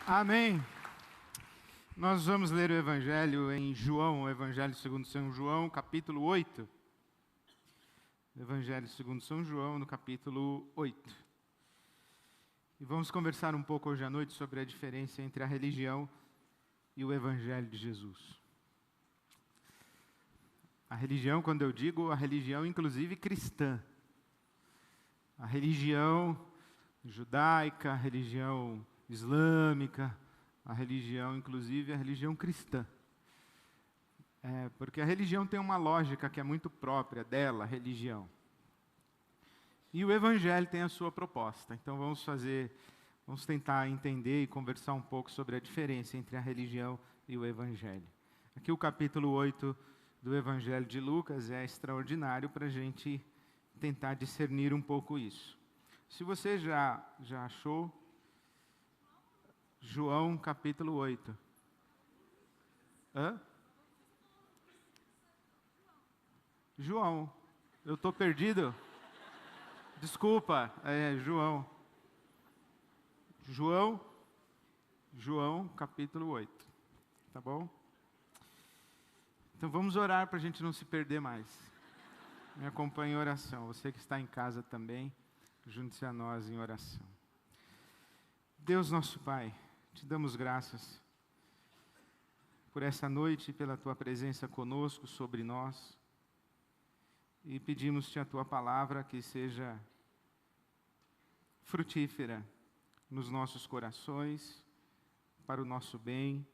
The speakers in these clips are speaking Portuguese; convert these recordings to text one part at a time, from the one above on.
Amém. Nós vamos ler o Evangelho em João, o Evangelho segundo São João, capítulo 8. Evangelho segundo São João, no capítulo 8. E vamos conversar um pouco hoje à noite sobre a diferença entre a religião e o Evangelho de Jesus. A religião, quando eu digo a religião, inclusive cristã. A religião judaica, a religião islâmica, a religião, inclusive a religião cristã. Porque a religião tem uma lógica que é muito própria dela, a religião. E o Evangelho tem a sua proposta. Então vamos tentar entender e conversar um pouco sobre a diferença entre a religião e o Evangelho. Aqui o capítulo 8 do Evangelho de Lucas é extraordinário para a gente tentar discernir um pouco isso. Se você já achou, João capítulo 8. Hã? João, eu estou perdido? Desculpa, João. João capítulo 8. Tá bom? Então vamos orar para a gente não se perder mais. Me acompanhe em oração. Você que está em casa também, junte-se a nós em oração. Deus nosso Pai, te damos graças por essa noite e pela Tua presença conosco, sobre nós. E pedimos-te a Tua palavra que seja frutífera nos nossos corações, para o nosso bem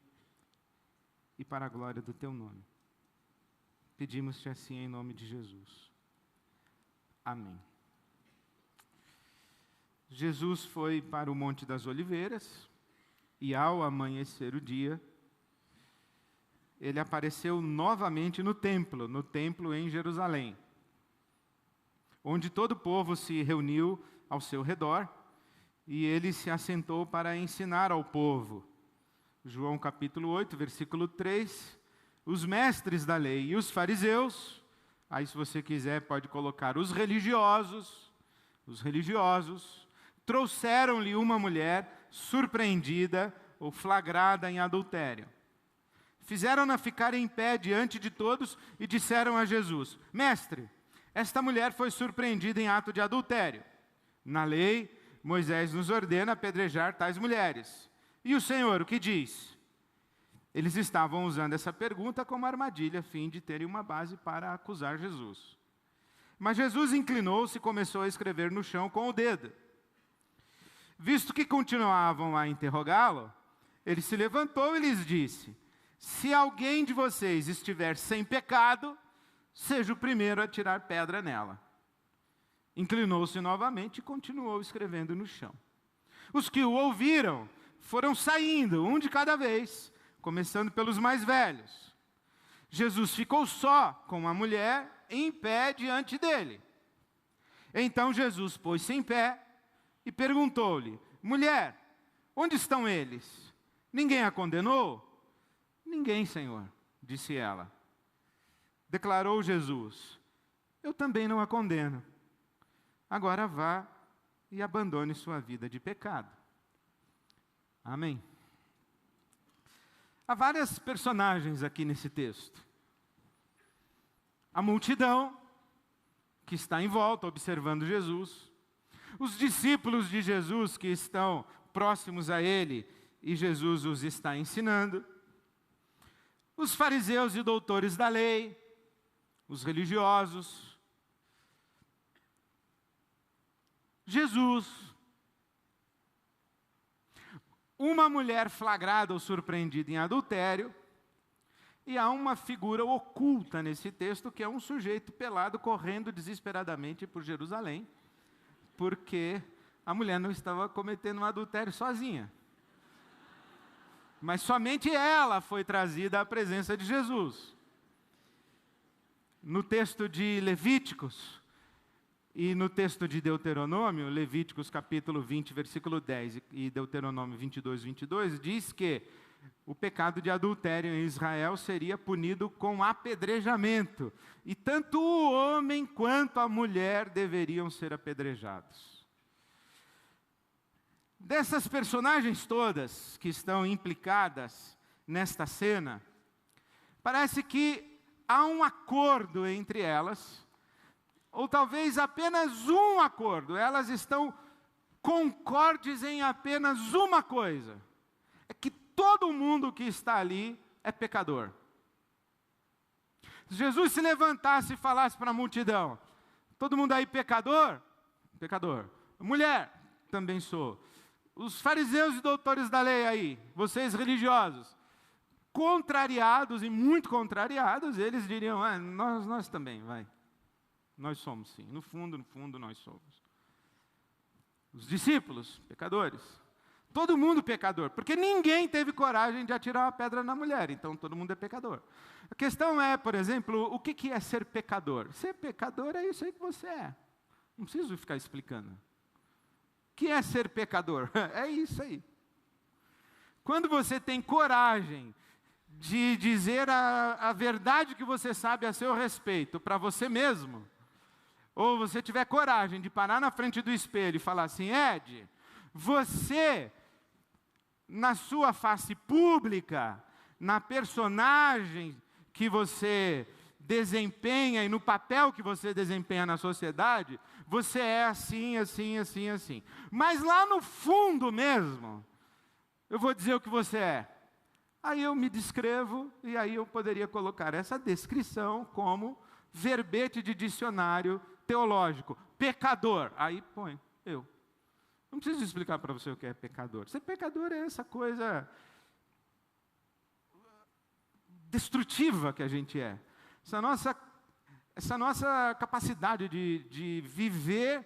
e para a glória do Teu nome. Pedimos-te assim em nome de Jesus. Amém. Jesus foi para o Monte das Oliveiras e, ao amanhecer o dia, ele apareceu novamente no templo em Jerusalém, onde todo o povo se reuniu ao seu redor e ele se assentou para ensinar ao povo. João capítulo 8, versículo 3, os mestres da lei e os fariseus, aí se você quiser pode colocar os religiosos, trouxeram-lhe uma mulher surpreendida ou flagrada em adultério. Fizeram-na ficar em pé diante de todos e disseram a Jesus: Mestre, esta mulher foi surpreendida em ato de adultério. Na lei, Moisés nos ordena apedrejar tais mulheres. E o Senhor, o que diz? Eles estavam usando essa pergunta como armadilha, a fim de terem uma base para acusar Jesus. Mas Jesus inclinou-se e começou a escrever no chão com o dedo. Visto que continuavam a interrogá-lo, ele se levantou e lhes disse: Se alguém de vocês estiver sem pecado, seja o primeiro a tirar pedra nela. Inclinou-se novamente e continuou escrevendo no chão. Os que o ouviram foram saindo, um de cada vez, começando pelos mais velhos. Jesus ficou só com a mulher em pé diante dele. Então Jesus pôs-se em pé e perguntou-lhe: Mulher, onde estão eles? Ninguém a condenou? Ninguém, Senhor, disse ela. Declarou Jesus: Eu também não a condeno. Agora vá e abandone sua vida de pecado. Amém. Há várias personagens aqui nesse texto. A multidão que está em volta observando Jesus. Os discípulos de Jesus que estão próximos a ele e Jesus os está ensinando. Os fariseus e doutores da lei. Os religiosos. Jesus. Uma mulher flagrada ou surpreendida em adultério. E há uma figura oculta nesse texto, que é um sujeito pelado correndo desesperadamente por Jerusalém, porque a mulher não estava cometendo um adultério sozinha. Mas somente ela foi trazida à presença de Jesus. No texto de Levíticos e no texto de Deuteronômio, Levíticos capítulo 20, versículo 10 e Deuteronômio 22, 22, diz que o pecado de adultério em Israel seria punido com apedrejamento. E tanto o homem quanto a mulher deveriam ser apedrejados. Dessas personagens todas que estão implicadas nesta cena, parece que há um acordo entre elas, ou talvez apenas um acordo. Elas estão concordes em apenas uma coisa: é que todo mundo que está ali é pecador. Se Jesus se levantasse e falasse para a multidão: todo mundo aí pecador? Pecador. Mulher, também sou. Os fariseus e doutores da lei aí, vocês religiosos, contrariados e muito contrariados, eles diriam: nós também, vai. Nós somos sim, no fundo nós somos. Os discípulos, pecadores. Todo mundo pecador, porque ninguém teve coragem de atirar uma pedra na mulher, então todo mundo é pecador. A questão é, por exemplo, o que é ser pecador? Ser pecador é isso aí que você é. Não preciso ficar explicando. O que é ser pecador? É isso aí. Quando você tem coragem de dizer a verdade que você sabe a seu respeito para você mesmo, ou você tiver coragem de parar na frente do espelho e falar assim: Ed, você, na sua face pública, na personagem que você desempenha e no papel que você desempenha na sociedade, você é assim, assim, assim, assim. Mas lá no fundo mesmo, eu vou dizer o que você é. Aí eu me descrevo e aí eu poderia colocar essa descrição como verbete de dicionário teológico. Pecador. Aí põe eu. Não preciso explicar para você o que é pecador. Ser pecador é essa coisa destrutiva que a gente é. Essa nossa capacidade de viver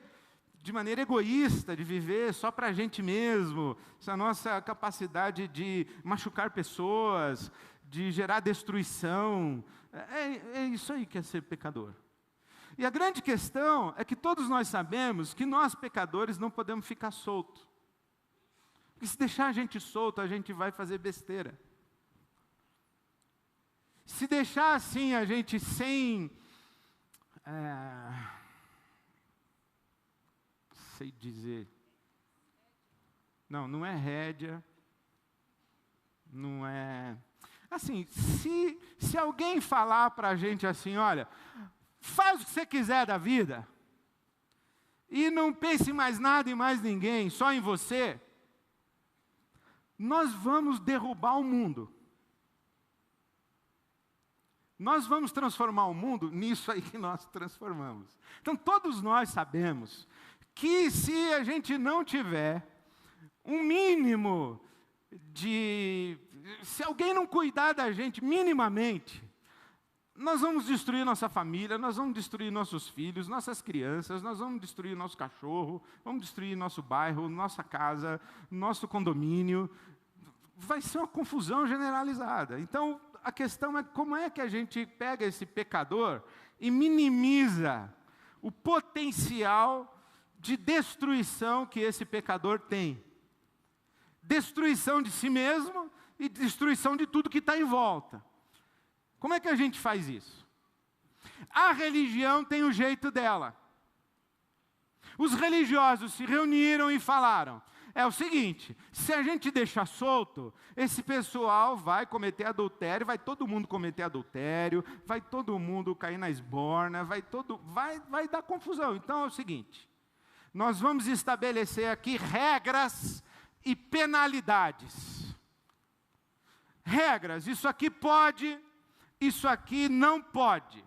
de maneira egoísta, de viver só para a gente mesmo, essa nossa capacidade de machucar pessoas, de gerar destruição, é isso aí que é ser pecador. E a grande questão é que todos nós sabemos que nós pecadores não podemos ficar soltos. Porque se deixar a gente solto, a gente vai fazer besteira. Se deixar assim a gente sem... sei dizer. Não é rédea. Não é... Assim, se alguém falar para a gente assim: olha, faz o que você quiser da vida, e não pense em mais nada e mais ninguém, só em você, nós vamos derrubar o mundo. Nós vamos transformar o mundo nisso aí que nós transformamos. Então, todos nós sabemos que se a gente não tiver um mínimo de... Se alguém não cuidar da gente minimamente, nós vamos destruir nossa família, nós vamos destruir nossos filhos, nossas crianças, nós vamos destruir nosso cachorro, vamos destruir nosso bairro, nossa casa, nosso condomínio. Vai ser uma confusão generalizada. Então, a questão é como é que a gente pega esse pecador e minimiza o potencial de destruição que esse pecador tem. Destruição de si mesmo e destruição de tudo que está em volta. Como é que a gente faz isso? A religião tem o jeito dela. Os religiosos se reuniram e falaram: é o seguinte, se a gente deixar solto, esse pessoal vai cometer adultério, vai todo mundo cometer adultério, vai todo mundo cair na esborna, vai dar confusão. Então é o seguinte, nós vamos estabelecer aqui regras e penalidades. Regras, isso aqui pode, isso aqui não pode.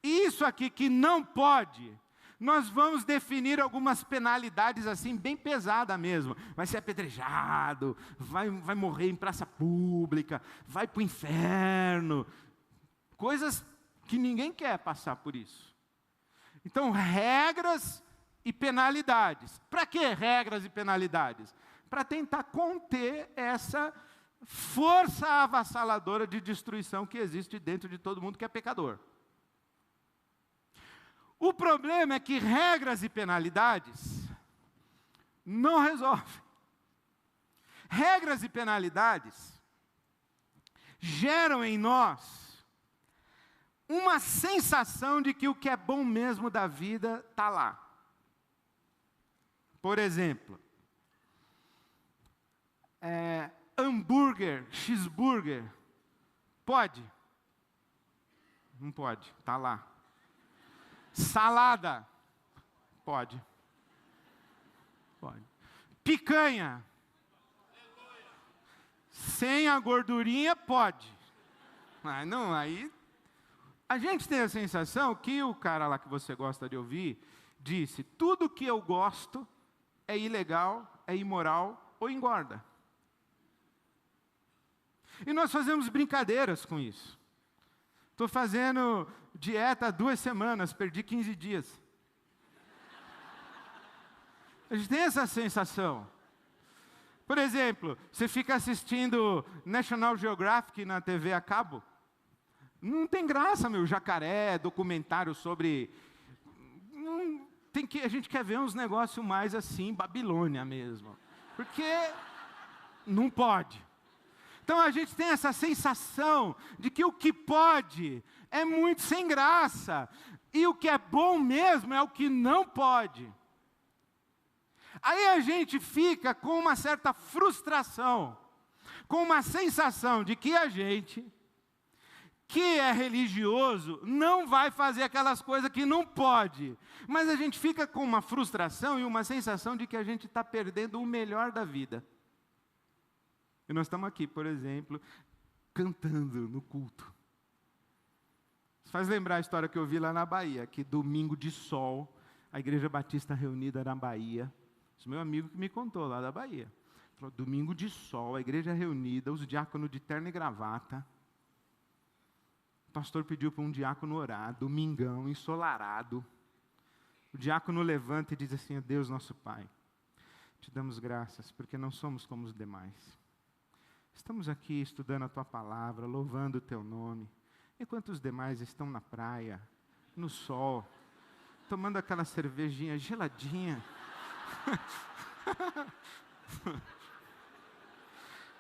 E isso aqui que não pode, nós vamos definir algumas penalidades assim, bem pesada mesmo. Vai ser apedrejado, vai morrer em praça pública, vai para o inferno. Coisas que ninguém quer passar por isso. Então, regras e penalidades. Para que regras e penalidades? Para tentar conter essa força avassaladora de destruição que existe dentro de todo mundo que é pecador. O problema é que regras e penalidades não resolvem. Regras e penalidades geram em nós uma sensação de que o que é bom mesmo da vida está lá. Por exemplo, hambúrguer, cheeseburger, pode? Não pode, está lá. Salada, pode. Pode. Picanha, sem a gordurinha, pode. Mas não, aí... A gente tem a sensação que o cara lá que você gosta de ouvir disse: tudo que eu gosto é ilegal, é imoral ou engorda. E nós fazemos brincadeiras com isso. Estou fazendo dieta há 2 semanas, perdi 15 dias. A gente tem essa sensação. Por exemplo, você fica assistindo National Geographic na TV a cabo. Não tem graça, meu, jacaré, documentário sobre... a gente quer ver uns negócios mais assim, Babilônia mesmo. Porque não pode. Então a gente tem essa sensação de que o que pode é muito sem graça. E o que é bom mesmo é o que não pode. Aí a gente fica com uma certa frustração, com uma sensação de que a gente, que é religioso, não vai fazer aquelas coisas que não pode. Mas a gente fica com uma frustração e uma sensação de que a gente está perdendo o melhor da vida. E nós estamos aqui, por exemplo, cantando no culto. Isso faz lembrar a história que eu vi lá na Bahia, que domingo de sol, a Igreja Batista reunida na Bahia. Esse meu amigo que me contou lá da Bahia. Falou, domingo de sol, a igreja reunida, os diáconos de terno e gravata. O pastor pediu para um diácono orar, domingão, ensolarado. O diácono levanta e diz assim: Deus nosso Pai, te damos graças, porque não somos como os demais. Estamos aqui estudando a Tua palavra, louvando o Teu nome, enquanto os demais estão na praia, no sol, tomando aquela cervejinha geladinha.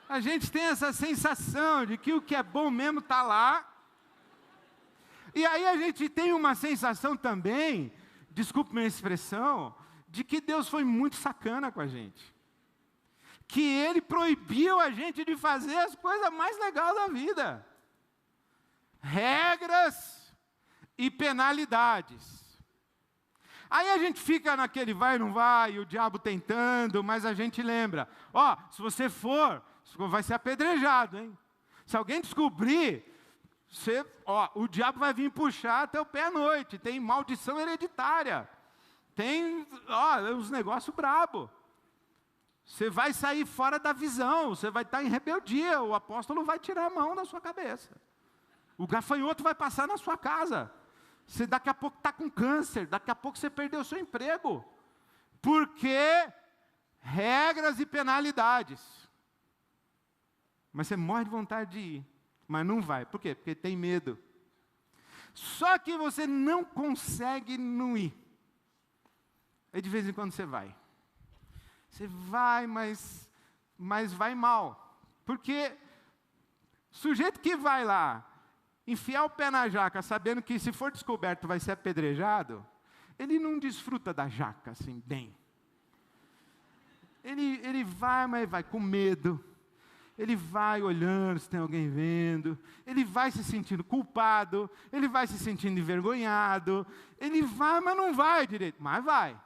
A gente tem essa sensação de que o que é bom mesmo está lá. E aí a gente tem uma sensação também, desculpe minha expressão, de que Deus foi muito sacana com a gente. Que Ele proibiu a gente de fazer as coisas mais legais da vida. Regras e penalidades. Aí a gente fica naquele vai, não vai, o diabo tentando, mas a gente lembra, se você for, vai ser apedrejado, hein? Se alguém descobrir, o diabo vai vir puxar até o pé à noite, tem maldição hereditária, tem, uns negócios brabo. Você vai sair fora da visão, você vai estar em rebeldia, o apóstolo vai tirar a mão da sua cabeça. O gafanhoto vai passar na sua casa. Você daqui a pouco está com câncer, daqui a pouco você perdeu o seu emprego. Porque regras e penalidades. Mas você morre de vontade de ir, mas não vai. Por quê? Porque tem medo. Só que você não consegue não ir. Aí de vez em quando você vai. Você vai, mas vai mal. Porque o sujeito que vai lá, enfiar o pé na jaca, sabendo que se for descoberto vai ser apedrejado, ele não desfruta da jaca assim bem. Ele vai, mas vai com medo. Ele vai olhando se tem alguém vendo. Ele vai se sentindo culpado. Ele vai se sentindo envergonhado. Ele vai, mas não vai direito. Mas vai.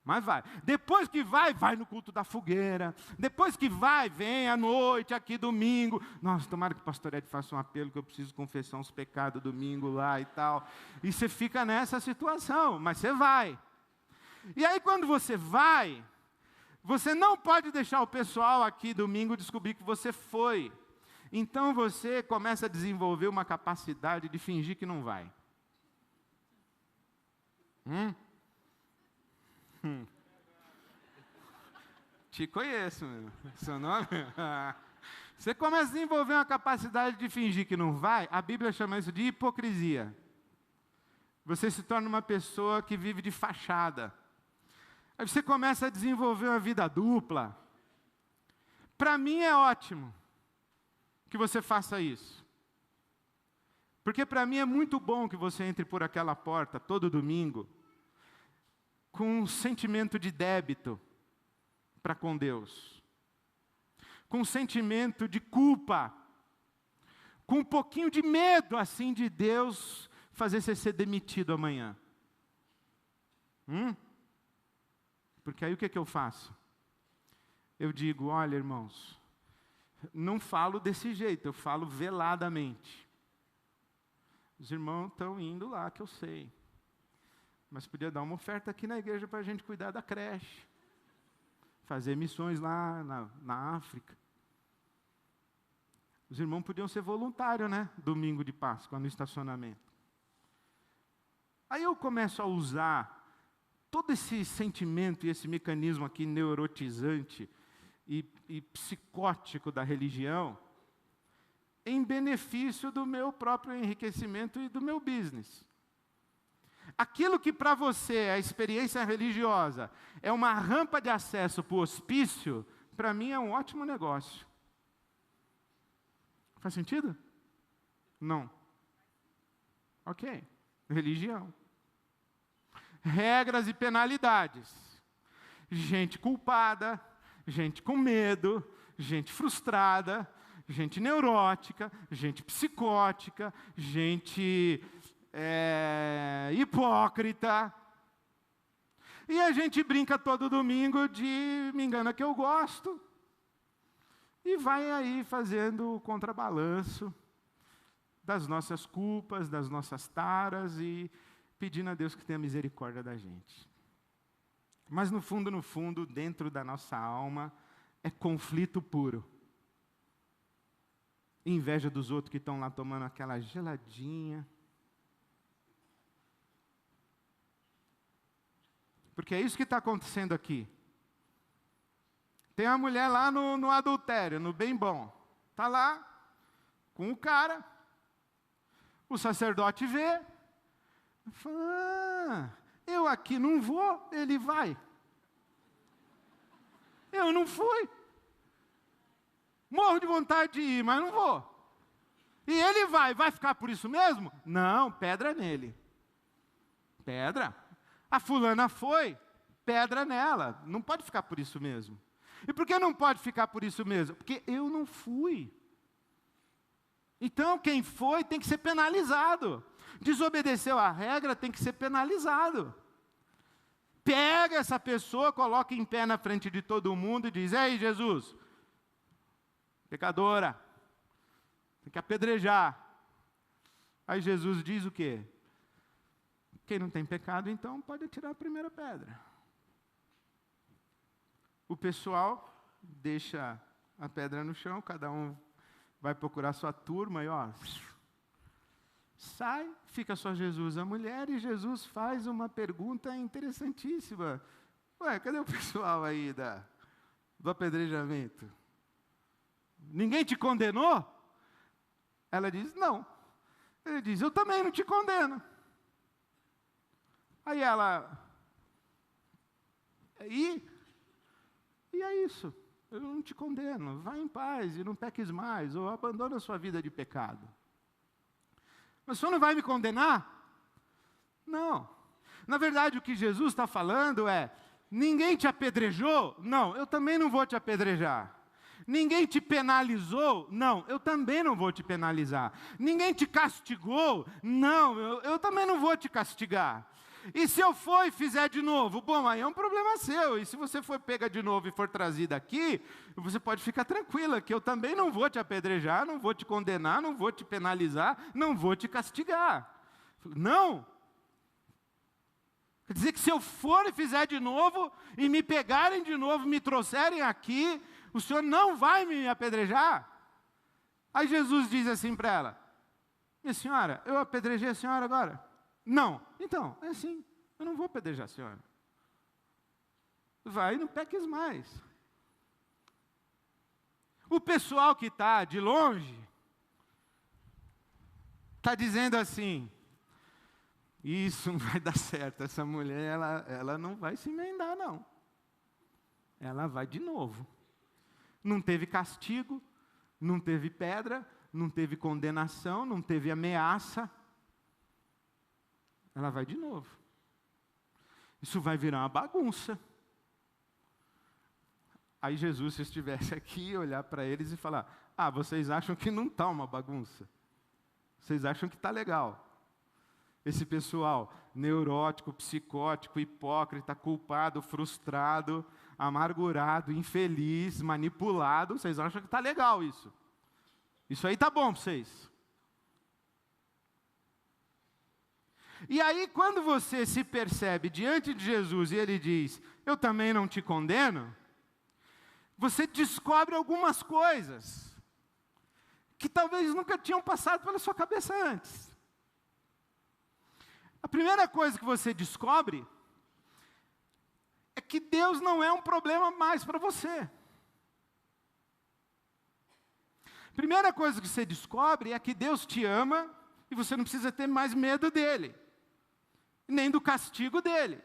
Mas vai. Depois que vai no culto da fogueira. Depois que vem à noite, aqui domingo. Nossa, tomara que o pastor Ed faça um apelo, que eu preciso confessar uns pecados domingo lá e tal. E você fica nessa situação, mas você vai. E aí quando você vai, você não pode deixar o pessoal aqui domingo descobrir que você foi. Então você começa a desenvolver uma capacidade de fingir que não vai. Te conheço, meu. Seu nome? Você começa a desenvolver uma capacidade de fingir que não vai. A Bíblia chama isso de hipocrisia. Você se torna uma pessoa que vive de fachada. Aí você começa a desenvolver uma vida dupla. Para mim é ótimo que você faça isso. Porque para mim é muito bom que você entre por aquela porta todo domingo com um sentimento de débito para com Deus. com um sentimento de culpa, com um pouquinho de medo, assim, de Deus fazer você ser demitido amanhã. Porque aí o que eu faço? Eu digo, olha, irmãos, não falo desse jeito, eu falo veladamente. Os irmãos estão indo lá, que eu sei. Mas podia dar uma oferta aqui na igreja para a gente cuidar da creche. Fazer missões lá na África. Os irmãos podiam ser voluntários, né? Domingo de Páscoa, no estacionamento. Aí eu começo a usar todo esse sentimento e esse mecanismo aqui neurotizante e psicótico da religião em benefício do meu próprio enriquecimento e do meu business. Aquilo que para você, a experiência religiosa, é uma rampa de acesso para o hospício, para mim é um ótimo negócio. Faz sentido? Não. Ok. Religião. Regras e penalidades. Gente culpada, gente com medo, gente frustrada, gente neurótica, gente psicótica, gente hipócrita. E a gente brinca todo domingo de me engana que eu gosto. E vai aí fazendo o contrabalanço das nossas culpas, das nossas taras e pedindo a Deus que tenha misericórdia da gente. Mas no fundo, dentro da nossa alma, é conflito puro. Inveja dos outros que estão lá tomando aquela geladinha. Porque é isso que está acontecendo aqui. Tem uma mulher lá no adultério, no bem bom. Está lá com o cara. O sacerdote vê. Fala, eu aqui não vou, ele vai. Eu não fui. Morro de vontade de ir, mas não vou. E ele vai ficar por isso mesmo? Não, pedra nele. Pedra. A fulana foi, pedra nela. Não pode ficar por isso mesmo. E por que não pode ficar por isso mesmo? Porque eu não fui. Então, quem foi tem que ser penalizado. Desobedeceu a regra, tem que ser penalizado. Pega essa pessoa, coloca em pé na frente de todo mundo e diz, ei, Jesus, pecadora, tem que apedrejar. Aí Jesus diz o quê? Quem não tem pecado, então, pode atirar a primeira pedra. O pessoal deixa a pedra no chão, cada um vai procurar sua turma e sai, fica só Jesus, a mulher, e Jesus faz uma pergunta interessantíssima. Ué, cadê o pessoal aí do apedrejamento? Ninguém te condenou? Ela diz, não. Ele diz, eu também não te condeno. Aí ela, e é isso, eu não te condeno, vá em paz e não peques mais, ou abandona a sua vida de pecado. Mas o senhor não vai me condenar? Não. Na verdade, o que Jesus está falando é, ninguém te apedrejou? Não, eu também não vou te apedrejar. Ninguém te penalizou? Não, eu também não vou te penalizar. Ninguém te castigou? Não, eu também não vou te castigar. E se eu for e fizer de novo? Bom, aí é um problema seu. E se você for pega de novo e for trazida aqui, você pode ficar tranquila, que eu também não vou te apedrejar, não vou te condenar, não vou te penalizar, não vou te castigar. Não. Quer dizer que se eu for e fizer de novo, e me pegarem de novo, me trouxerem aqui, o senhor não vai me apedrejar? Aí Jesus diz assim para ela, minha senhora, eu apedrejei a senhora agora? Não. Então, é assim, eu não vou apedrejar a senhora. Vai e não peques mais. O pessoal que está de longe, está dizendo assim, isso não vai dar certo, essa mulher, ela não vai se emendar, não. Ela vai de novo. Não teve castigo, não teve pedra, não teve condenação, não teve ameaça. Ela vai de novo. Isso vai virar uma bagunça. Aí Jesus, se estivesse aqui, olhar para eles e falar: vocês acham que não está uma bagunça? Vocês acham que está legal? Esse pessoal neurótico, psicótico, hipócrita, culpado, frustrado, amargurado, infeliz, manipulado, vocês acham que está legal isso? Isso aí está bom para vocês? E aí, quando você se percebe diante de Jesus e Ele diz: eu também não te condeno, você descobre algumas coisas que talvez nunca tinham passado pela sua cabeça antes. A primeira coisa que você descobre é que Deus não é um problema mais para você. A primeira coisa que você descobre é que Deus te ama e você não precisa ter mais medo dele, nem do castigo dele,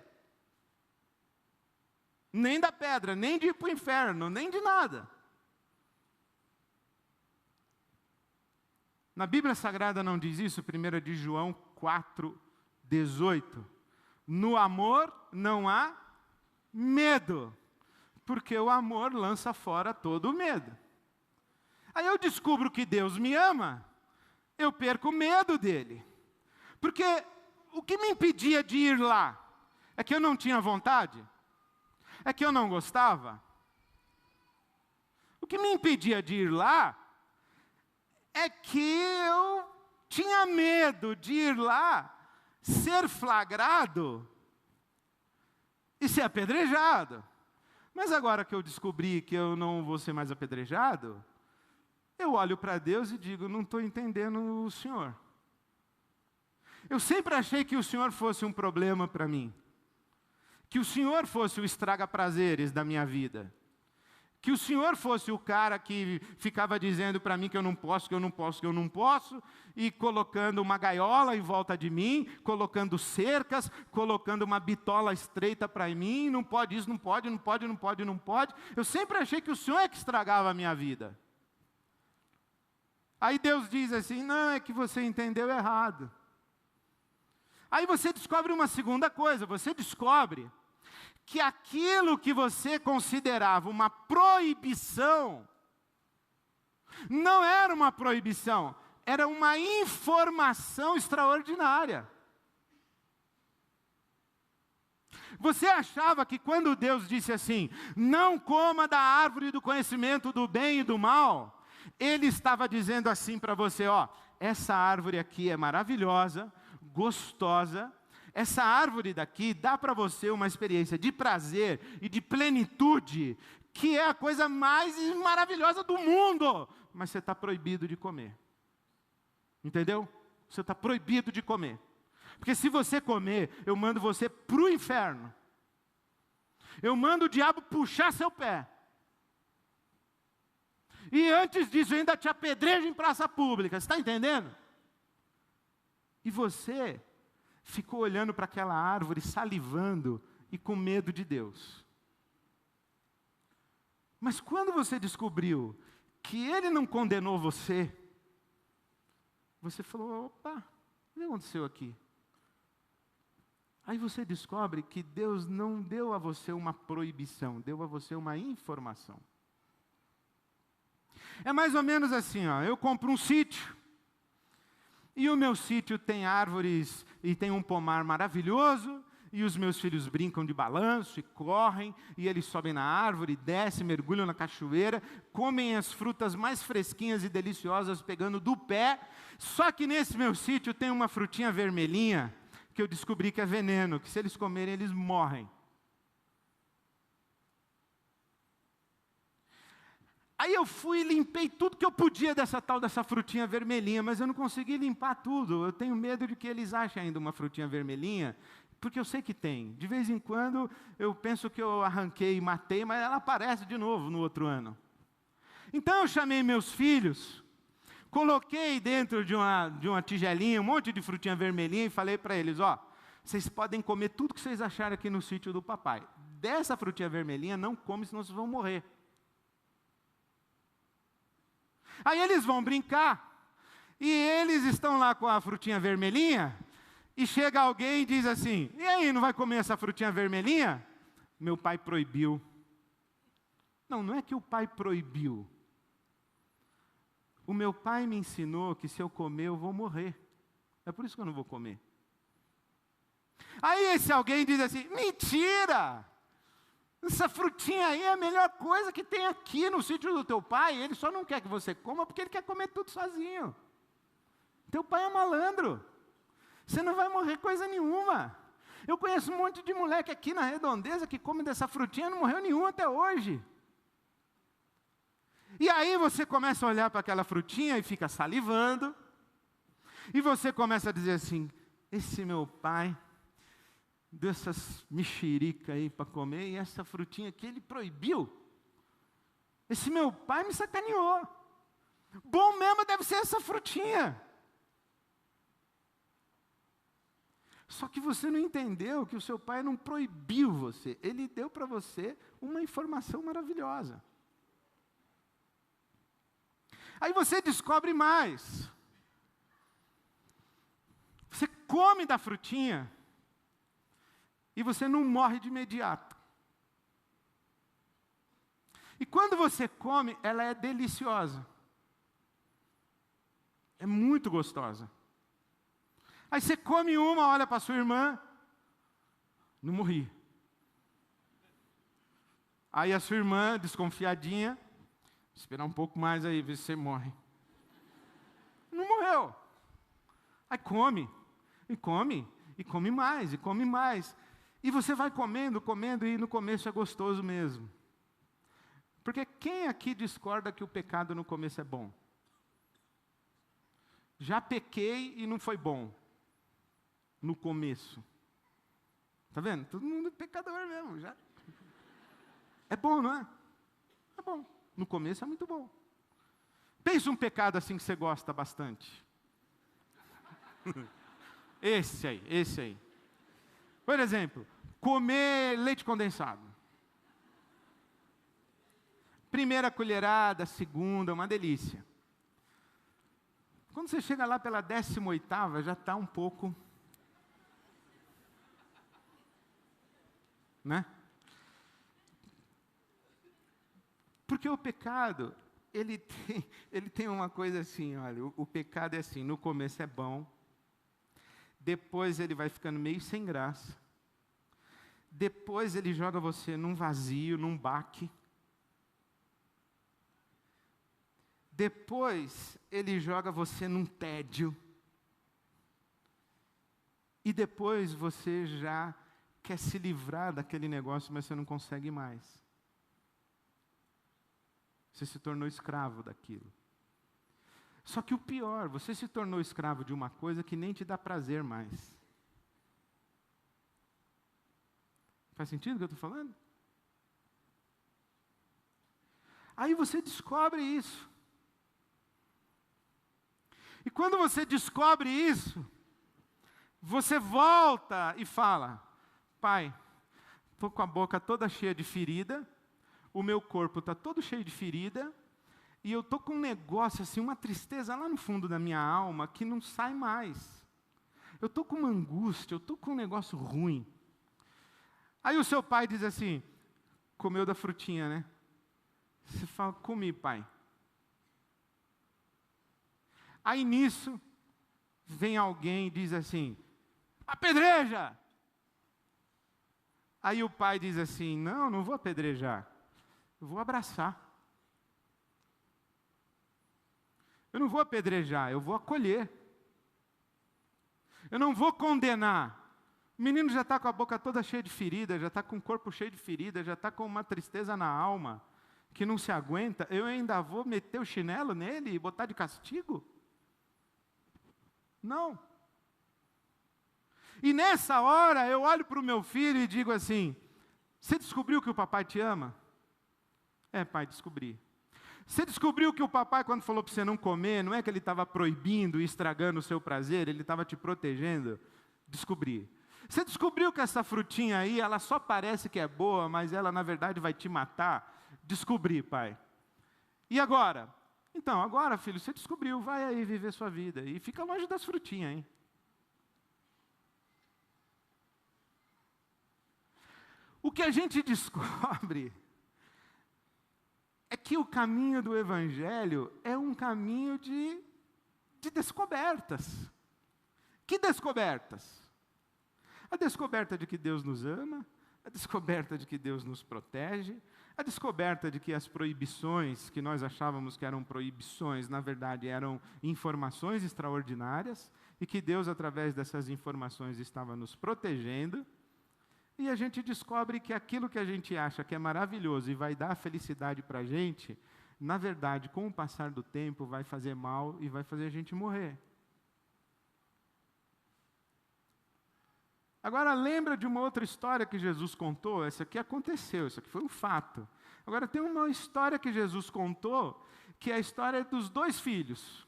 nem da pedra, nem de ir para o inferno, nem de nada. Na Bíblia Sagrada não diz isso, 1 de João 4:18. No amor não há medo, porque o amor lança fora todo o medo. Aí eu descubro que Deus me ama, eu perco o medo dele. Porque o que me impedia de ir lá? É que eu não tinha vontade? É que eu não gostava? O que me impedia de ir lá é que eu tinha medo de ir lá, ser flagrado e ser apedrejado. Mas agora que eu descobri que eu não vou ser mais apedrejado, eu olho para Deus e digo: não estou entendendo o Senhor. Eu sempre achei que o Senhor fosse um problema para mim, que o Senhor fosse o estraga-prazeres da minha vida, que o Senhor fosse o cara que ficava dizendo para mim que eu não posso, que eu não posso, que eu não posso, e colocando uma gaiola em volta de mim, colocando cercas, colocando uma bitola estreita para mim: não pode isso, não pode, não pode, não pode, não pode. Eu sempre achei que o Senhor é que estragava a minha vida. Aí Deus diz assim: não, é que você entendeu errado. Aí você descobre uma segunda coisa, você descobre que aquilo que você considerava uma proibição, não era uma proibição, era uma informação extraordinária. Você achava que quando Deus disse assim: não coma da árvore do conhecimento do bem e do mal, Ele estava dizendo assim para você: essa árvore aqui é maravilhosa, gostosa, essa árvore daqui dá para você uma experiência de prazer e de plenitude, que é a coisa mais maravilhosa do mundo, mas você está proibido de comer. Entendeu? Você está proibido de comer. Porque se você comer, eu mando você para o inferno. Eu mando o diabo puxar seu pé. E antes disso, eu ainda te apedrejo em praça pública. Você está entendendo? E você ficou olhando para aquela árvore, salivando e com medo de Deus. Mas quando você descobriu que Ele não condenou você, você falou: opa, o que aconteceu aqui? Aí você descobre que Deus não deu a você uma proibição, deu a você uma informação. É mais ou menos assim, eu compro um sítio, e o meu sítio tem árvores e tem um pomar maravilhoso, e os meus filhos brincam de balanço e correm, e eles sobem na árvore, descem, mergulham na cachoeira, comem as frutas mais fresquinhas e deliciosas pegando do pé. Só que nesse meu sítio tem uma frutinha vermelhinha, que eu descobri que é veneno, que se eles comerem eles morrem. Aí eu fui e limpei tudo que eu podia dessa frutinha vermelhinha, mas eu não consegui limpar tudo. Eu tenho medo de que eles achem ainda uma frutinha vermelhinha, porque eu sei que tem. De vez em quando eu penso que eu arranquei e matei, mas ela aparece de novo no outro ano. Então eu chamei meus filhos, coloquei dentro de uma tigelinha um monte de frutinha vermelhinha e falei para eles: vocês podem comer tudo que vocês acharem aqui no sítio do papai. Dessa frutinha vermelhinha não come, senão vocês vão morrer. Aí eles vão brincar, e eles estão lá com a frutinha vermelhinha, e chega alguém e diz assim: e aí, não vai comer essa frutinha vermelhinha? Meu pai proibiu. Não, não é que o pai proibiu. O meu pai me ensinou que se eu comer, eu vou morrer. É por isso que eu não vou comer. Aí esse alguém diz assim, mentira! Essa frutinha aí é a melhor coisa que tem aqui no sítio do teu pai. Ele só não quer que você coma porque ele quer comer tudo sozinho. Teu pai é malandro. Você não vai morrer coisa nenhuma. Eu conheço um monte de moleque aqui na Redondeza que come dessa frutinha e não morreu nenhum até hoje. E aí você começa a olhar para aquela frutinha e fica salivando. E você começa a dizer assim, esse meu pai deu essas mexericas aí para comer e essa frutinha que ele proibiu. Esse meu pai me sacaneou. Bom mesmo deve ser essa frutinha. Só que você não entendeu que o seu pai não proibiu você. Ele deu para você uma informação maravilhosa. Aí você descobre mais. Você come da frutinha e você não morre de imediato. E quando você come, ela é deliciosa. É muito gostosa. Aí você come uma, olha para sua irmã, não morri. Aí a sua irmã, desconfiadinha, esperar um pouco mais aí, ver se você morre. Não morreu. Aí come, e come, e come mais, e come mais. E você vai comendo, comendo, e no começo é gostoso mesmo. Porque quem aqui discorda que o pecado no começo é bom? Já pequei e não foi bom. No começo. Está vendo? Todo mundo é pecador mesmo. Já. É bom, não é? É bom. No começo é muito bom. Pensa um pecado assim que você gosta bastante. Esse aí. Por exemplo, comer leite condensado. Primeira colherada, segunda, uma delícia. Quando você chega lá pela 18ª, já está um pouco... Né? Porque o pecado, ele tem uma coisa assim, olha, o pecado é assim, no começo é bom, depois ele vai ficando meio sem graça, depois ele joga você num vazio, num baque, depois ele joga você num tédio, e depois você já quer se livrar daquele negócio, mas você não consegue mais. Você se tornou escravo daquilo. Só que o pior, você se tornou escravo de uma coisa que nem te dá prazer mais. Faz sentido o que eu estou falando? Aí você descobre isso. E quando você descobre isso, você volta e fala, pai, estou com a boca toda cheia de ferida, o meu corpo está todo cheio de ferida, e eu estou com um negócio assim, uma tristeza lá no fundo da minha alma, que não sai mais. Eu estou com uma angústia, eu estou com um negócio ruim. Aí o seu pai diz assim, comeu da frutinha, né? Você fala, comi, pai. Aí nisso, vem alguém e diz assim, apedreja! Aí o pai diz assim, não vou apedrejar, eu vou abraçar. Eu não vou apedrejar, eu vou acolher. Eu não vou condenar. O menino já está com a boca toda cheia de ferida, já está com o corpo cheio de ferida, já está com uma tristeza na alma, que não se aguenta. Eu ainda vou meter o chinelo nele e botar de castigo? Não. E nessa hora eu olho para o meu filho e digo assim, você descobriu que o papai te ama? É, pai, descobri. Você descobriu que o papai, quando falou para você não comer, não é que ele estava proibindo e estragando o seu prazer, ele estava te protegendo? Descobri. Você descobriu que essa frutinha aí, ela só parece que é boa, mas ela na verdade vai te matar? Descobri, pai. E agora? Então, agora, filho, você descobriu, vai aí viver sua vida. E fica longe das frutinhas, hein? O que a gente descobre é que o caminho do Evangelho é um caminho de descobertas. Que descobertas? A descoberta de que Deus nos ama, a descoberta de que Deus nos protege, a descoberta de que as proibições que nós achávamos que eram proibições, na verdade eram informações extraordinárias, e que Deus, através dessas informações, estava nos protegendo, e a gente descobre que aquilo que a gente acha que é maravilhoso e vai dar felicidade para a gente, na verdade, com o passar do tempo, vai fazer mal e vai fazer a gente morrer. Agora, lembra de uma outra história que Jesus contou? Essa aqui aconteceu, isso aqui foi um fato. Agora, tem uma história que Jesus contou, que é a história dos 2 filhos.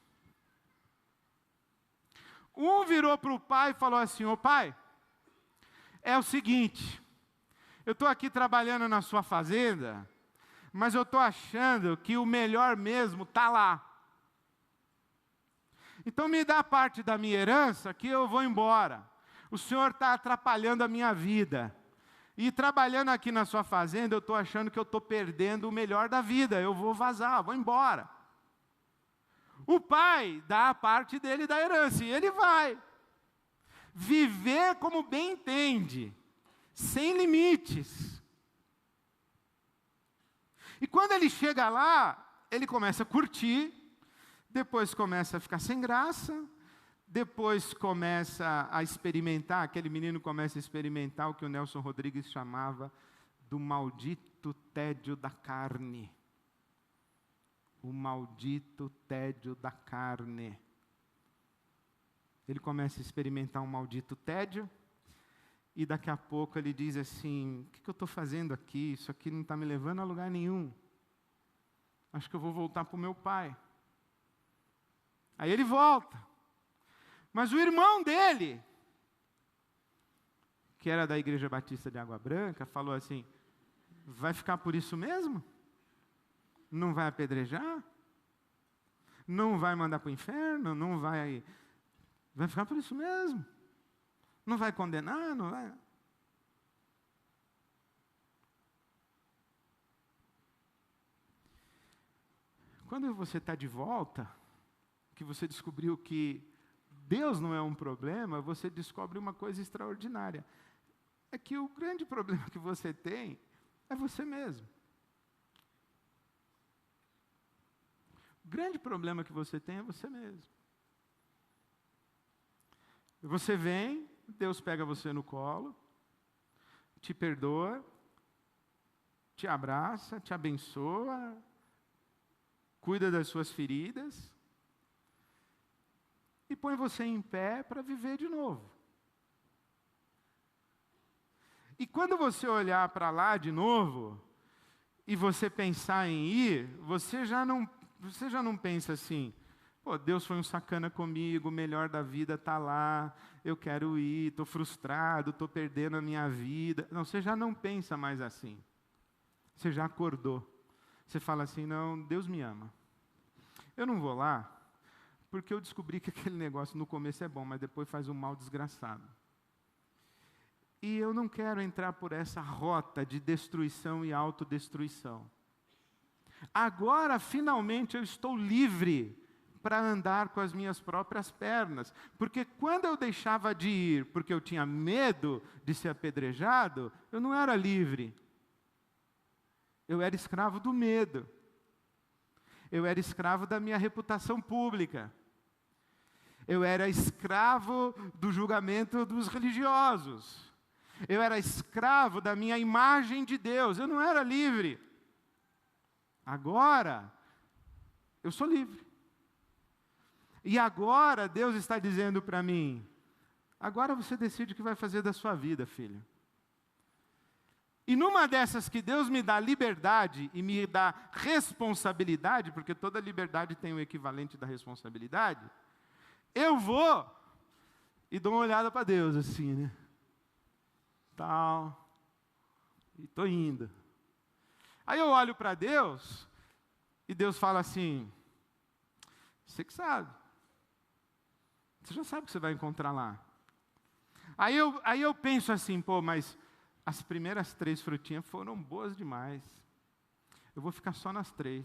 Um virou para o pai e falou assim: ô pai, é o seguinte, eu estou aqui trabalhando na sua fazenda, mas eu estou achando que o melhor mesmo está lá. Então me dá parte da minha herança que eu vou embora. O senhor está atrapalhando a minha vida. E trabalhando aqui na sua fazenda, eu estou achando que eu estou perdendo o melhor da vida. Eu vou vazar, vou embora. O pai dá a parte dele da herança e ele vai. Viver como bem entende, sem limites. E quando ele chega lá, ele começa a curtir, depois começa a ficar sem graça, depois começa a experimentar, aquele menino começa a experimentar o que o Nelson Rodrigues chamava do maldito tédio da carne. O maldito tédio da carne. Ele começa a experimentar um maldito tédio, e daqui a pouco ele diz assim: o que eu estou fazendo aqui? Isso aqui não está me levando a lugar nenhum. Acho que eu vou voltar para o meu pai. Aí ele volta. Mas o irmão dele, que era da Igreja Batista de Água Branca, falou assim: vai ficar por isso mesmo? Não vai apedrejar? Não vai mandar para o inferno? Não vai... Vai ficar por isso mesmo? Não vai condenar? Não vai... Quando você está de volta, que você descobriu que Deus não é um problema, você descobre uma coisa extraordinária. É que o grande problema que você tem é você mesmo. O grande problema que você tem é você mesmo. Você vem, Deus pega você no colo, te perdoa, te abraça, te abençoa, cuida das suas feridas, e põe você em pé para viver de novo. E quando você olhar para lá de novo, e você pensar em ir, você já não pensa assim: pô, Deus foi um sacana comigo, o melhor da vida está lá, eu quero ir, estou frustrado, estou perdendo a minha vida. Não, você já não pensa mais assim. Você já acordou. Você fala assim: não, Deus me ama. Eu não vou lá, porque eu descobri que aquele negócio no começo é bom, mas depois faz um mal desgraçado. E eu não quero entrar por essa rota de destruição e autodestruição. Agora, finalmente, eu estou livre para andar com as minhas próprias pernas. Porque quando eu deixava de ir, porque eu tinha medo de ser apedrejado, eu não era livre. Eu era escravo do medo. Eu era escravo da minha reputação pública. Eu era escravo do julgamento dos religiosos. Eu era escravo da minha imagem de Deus. Eu não era livre. Agora, eu sou livre. E agora, Deus está dizendo para mim: agora você decide o que vai fazer da sua vida, filho. E numa dessas que Deus me dá liberdade e me dá responsabilidade, porque toda liberdade tem o equivalente da responsabilidade, eu vou e dou uma olhada para Deus assim, né? Tal. E estou indo. Aí eu olho para Deus e Deus fala assim: você que sabe. Você já sabe o que você vai encontrar lá. Aí eu penso assim: pô, mas as primeiras 3 frutinhas foram boas demais. eu vou ficar só nas 3.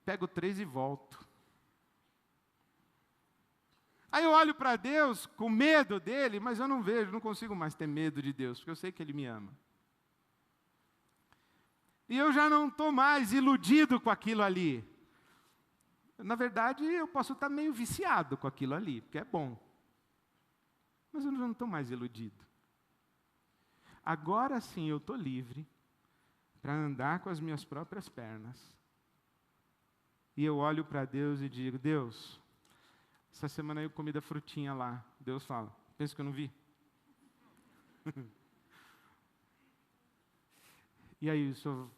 Pego 3 e volto. Aí eu olho para Deus com medo dele, mas eu não consigo mais ter medo de Deus, porque eu sei que Ele me ama. E eu já não estou mais iludido com aquilo ali. Na verdade, eu posso estar meio viciado com aquilo ali, porque é bom. Mas eu não estou mais iludido. Agora sim eu estou livre para andar com as minhas próprias pernas. E eu olho para Deus e digo, Deus, essa semana eu comi da frutinha lá. Deus fala, pensa que eu não vi? E aí, o senhor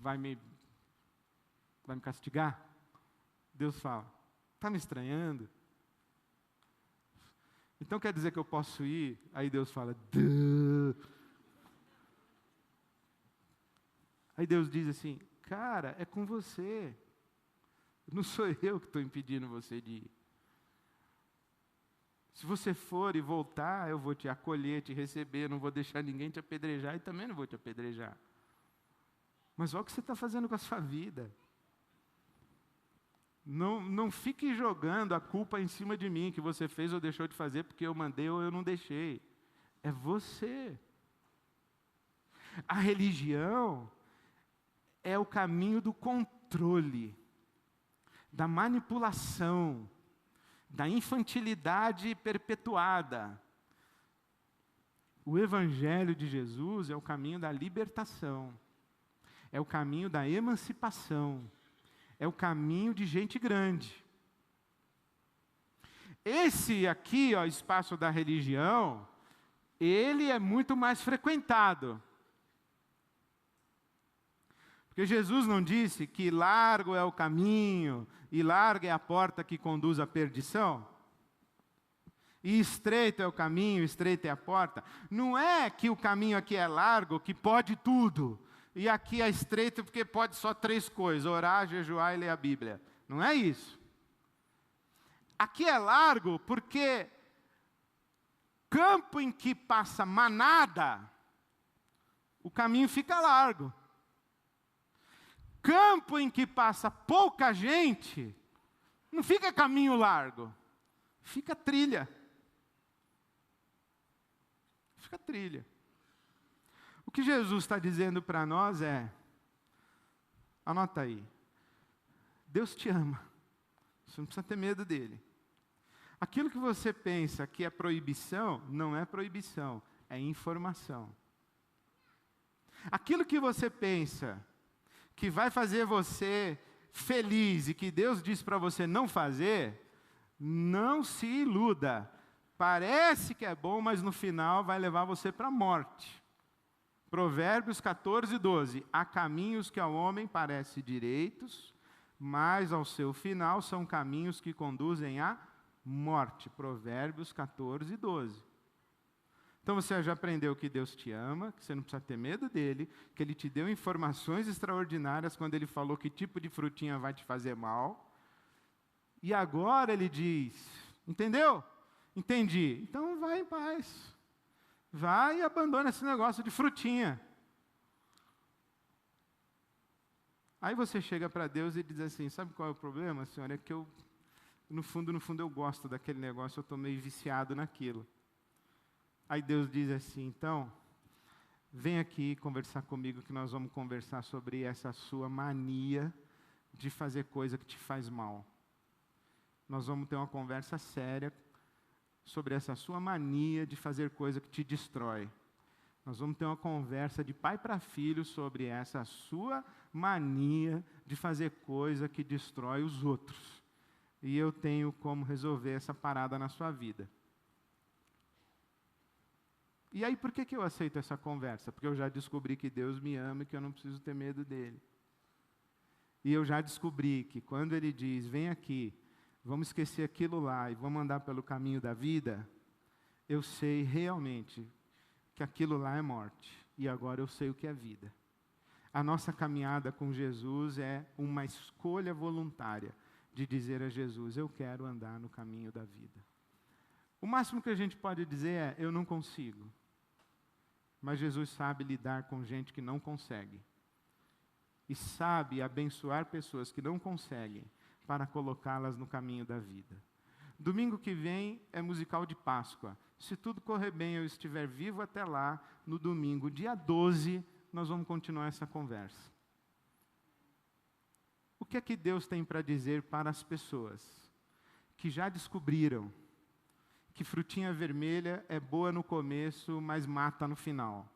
vai me castigar? Deus fala, está me estranhando? Então quer dizer que eu posso ir? Aí Deus fala, duh. Aí Deus diz assim, cara, é com você. Não sou eu que estou impedindo você de ir. Se você for e voltar, eu vou te acolher, te receber, não vou deixar ninguém te apedrejar e também não vou te apedrejar. Mas olha o que você está fazendo com a sua vida. Não fique jogando a culpa em cima de mim, que você fez ou deixou de fazer, porque eu mandei ou eu não deixei. É você. A religião é o caminho do controle, da manipulação, da infantilidade perpetuada. O Evangelho de Jesus é o caminho da libertação, é o caminho da emancipação, é o caminho de gente grande. Esse aqui, ó, espaço da religião, ele é muito mais frequentado. Porque Jesus não disse que largo é o caminho e larga é a porta que conduz à perdição? E estreito é o caminho, estreita é a porta. Não é que o caminho aqui é largo, que pode tudo. E aqui é estreito porque pode só 3 coisas, orar, jejuar e ler a Bíblia. Não é isso. Aqui é largo porque campo em que passa manada, o caminho fica largo. Campo em que passa pouca gente, não fica caminho largo, fica trilha. Fica trilha. O que Jesus está dizendo para nós é, anota aí, Deus te ama, você não precisa ter medo dele. Aquilo que você pensa que é proibição, não é proibição, é informação. Aquilo que você pensa que vai fazer você feliz e que Deus diz para você não fazer, não se iluda. Parece que é bom, mas no final vai levar você para a morte. Provérbios 14, 12. Há caminhos que ao homem parecem direitos, mas ao seu final são caminhos que conduzem à morte. Provérbios 14, 12. Então você já aprendeu que Deus te ama, que você não precisa ter medo dele, que Ele te deu informações extraordinárias quando Ele falou que tipo de frutinha vai te fazer mal. E agora Ele diz, entendeu? Entendi. Então vai em paz. Vai e abandona esse negócio de frutinha. Aí você chega para Deus e diz assim, sabe qual é o problema, Senhor? É que eu, no fundo eu gosto daquele negócio, eu estou meio viciado naquilo. Aí Deus diz assim, então, vem aqui conversar comigo que nós vamos conversar sobre essa sua mania de fazer coisa que te faz mal. Nós vamos ter uma conversa séria sobre essa sua mania de fazer coisa que te destrói. Nós vamos ter uma conversa de pai para filho sobre essa sua mania de fazer coisa que destrói os outros. E eu tenho como resolver essa parada na sua vida. E aí, por que eu aceito essa conversa? Porque eu já descobri que Deus me ama e que eu não preciso ter medo dele. E eu já descobri que quando Ele diz, vem aqui, vamos esquecer aquilo lá e vamos andar pelo caminho da vida, eu sei realmente que aquilo lá é morte. E agora eu sei o que é vida. A nossa caminhada com Jesus é uma escolha voluntária de dizer a Jesus, eu quero andar no caminho da vida. O máximo que a gente pode dizer é, eu não consigo. Mas Jesus sabe lidar com gente que não consegue. e sabe abençoar pessoas que não conseguem para colocá-las no caminho da vida. Domingo que vem é musical de Páscoa. Se tudo correr bem, eu estiver vivo até lá, no domingo, dia 12, nós vamos continuar essa conversa. O que é que Deus tem para dizer para as pessoas que já descobriram que frutinha vermelha é boa no começo, mas mata no final?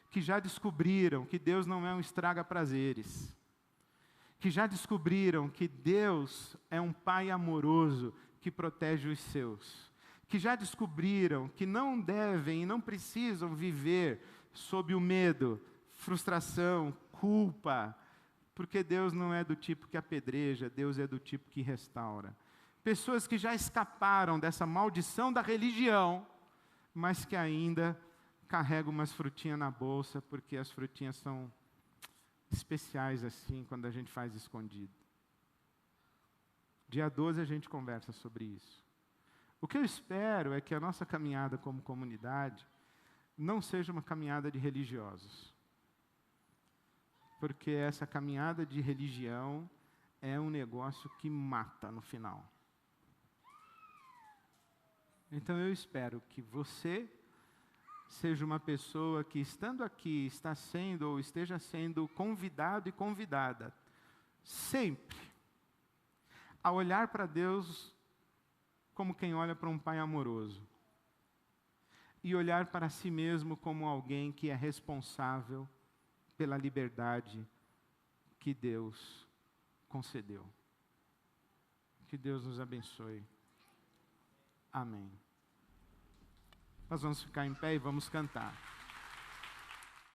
Que já descobriram que Deus não é um estraga-prazeres? Que já descobriram que Deus é um Pai amoroso que protege os seus? Que já descobriram que não devem e não precisam viver sob o medo, frustração, culpa, porque Deus não é do tipo que apedreja, Deus é do tipo que restaura. Pessoas que já escaparam dessa maldição da religião, mas que ainda carregam umas frutinhas na bolsa, porque as frutinhas são especiais assim, quando a gente faz escondido. Dia 12 a gente conversa sobre isso. O que eu espero é que a nossa caminhada como comunidade não seja uma caminhada de religiosos. Porque essa caminhada de religião é um negócio que mata no final. Então eu espero que você seja uma pessoa que, estando aqui, está sendo ou esteja sendo convidado e convidada, sempre, a olhar para Deus como quem olha para um Pai amoroso. E olhar para si mesmo como alguém que é responsável pela liberdade que Deus concedeu. Que Deus nos abençoe. Amém. Nós vamos ficar em pé e vamos cantar.